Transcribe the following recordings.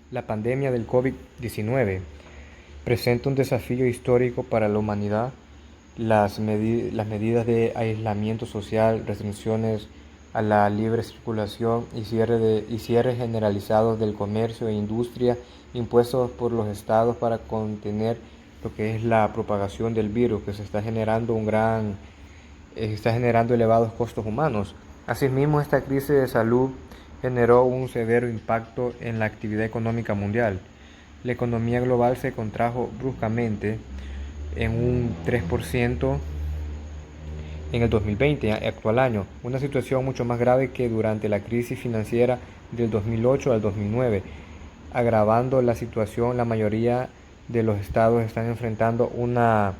La pandemia del COVID-19 presenta un desafío histórico para la humanidad. Las medidas de aislamiento social, restricciones a la libre circulación y cierre generalizados del comercio e industria impuestos por los estados para contener lo que es la propagación del virus, que se está generando elevados costos humanos. Asimismo, esta crisis de salud generó un severo impacto en la actividad económica mundial. La economía global se contrajo bruscamente en un 3% en el 2020, actual año, una situación mucho más grave que durante la crisis financiera del 2008 al 2009. Agravando la situación, la mayoría de los estados están enfrentando una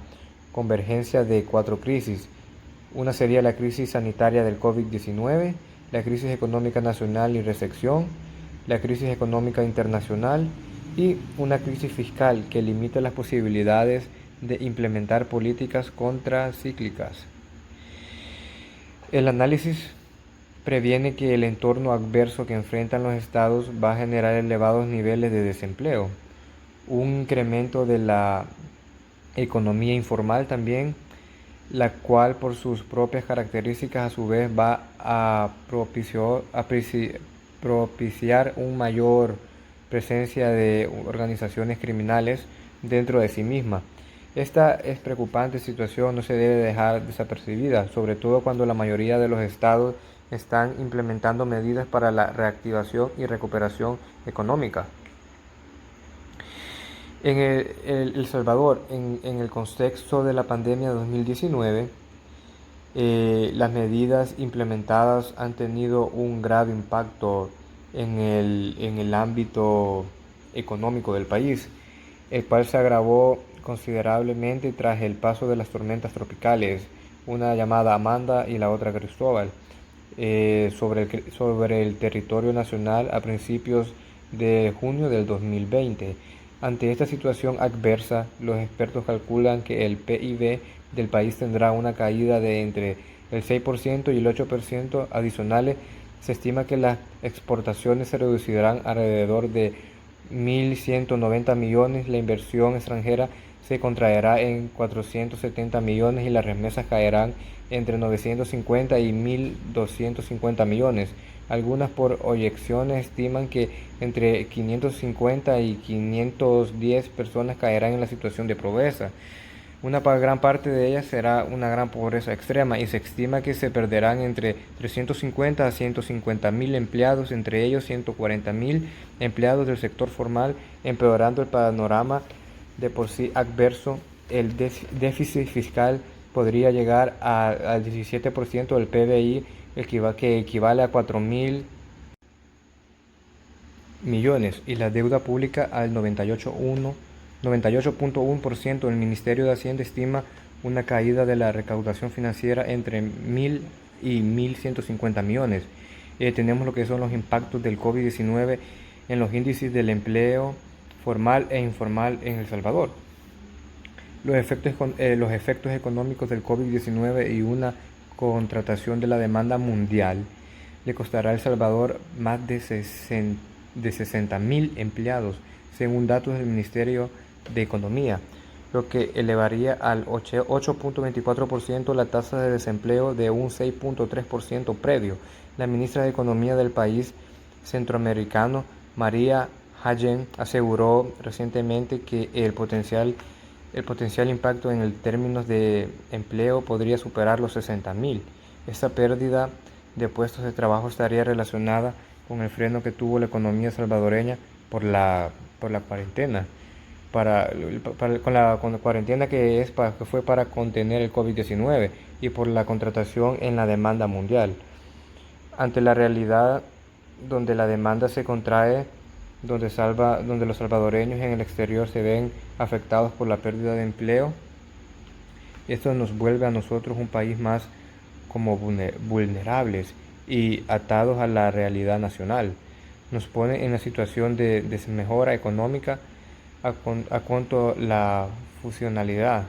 convergencia de 4 crisis. Una sería la crisis sanitaria del COVID-19, la crisis económica nacional y recesión, la crisis económica internacional y una crisis fiscal que limita las posibilidades de implementar políticas contracíclicas. El análisis previene que el entorno adverso que enfrentan los estados va a generar elevados niveles de desempleo, un incremento de la economía informal también, la cual por sus propias características a su vez va a propiciar una mayor presencia de organizaciones criminales dentro de sí misma. Esta es preocupante situación no se debe dejar desapercibida, sobre todo cuando la mayoría de los estados están implementando medidas para la reactivación y recuperación económica. En El Salvador, en el contexto de la pandemia de 2019, las medidas implementadas han tenido un grave impacto en el ámbito económico del país, el cual se agravó considerablemente tras el paso de las tormentas tropicales, una llamada Amanda y la otra Cristóbal, sobre el territorio nacional a principios de junio del 2020. Ante esta situación adversa, los expertos calculan que el PIB del país tendrá una caída de entre el 6% y el 8% adicionales. Se estima que las exportaciones se reducirán alrededor de 1.190 millones, la inversión extranjera se contraerá en 470 millones y las remesas caerán entre 950 y 1.250 millones. Algunas proyecciones estiman que entre 550 y 510 personas caerán en la situación de pobreza. Una gran parte de ellas será una gran pobreza extrema y se estima que se perderán entre 350 a 150 mil empleados, entre ellos 140 mil empleados del sector formal, empeorando el panorama de por sí adverso. El déficit fiscal podría llegar al 17% del PBI, que equivale a 4.000 millones, y la deuda pública al 98.1%. El Ministerio de Hacienda estima una caída de la recaudación financiera entre 1.000 y 1.150 millones. Tenemos lo que son los impactos del COVID-19 en los índices del empleo formal e informal en El Salvador. Los efectos económicos del COVID-19 y una contratación de la demanda mundial le costará a El Salvador más de 60.000 empleados, según datos del Ministerio de Economía, lo que elevaría al 8.24% la tasa de desempleo de un 6.3% previo. La ministra de Economía del país centroamericano, María Hayen, aseguró recientemente que el potencial impacto en términos de empleo podría superar los 60.000. Esta pérdida de puestos de trabajo estaría relacionada con el freno que tuvo la economía salvadoreña por la cuarentena, con la cuarentena que fue para contener el COVID-19 y por la contratación en la demanda mundial. Ante la realidad donde la demanda se contrae, donde los salvadoreños en el exterior se ven afectados por la pérdida de empleo, esto nos vuelve a nosotros un país más como vulnerables y atados a la realidad nacional. Nos pone en la situación de desmejora económica a cuanto la funcionalidad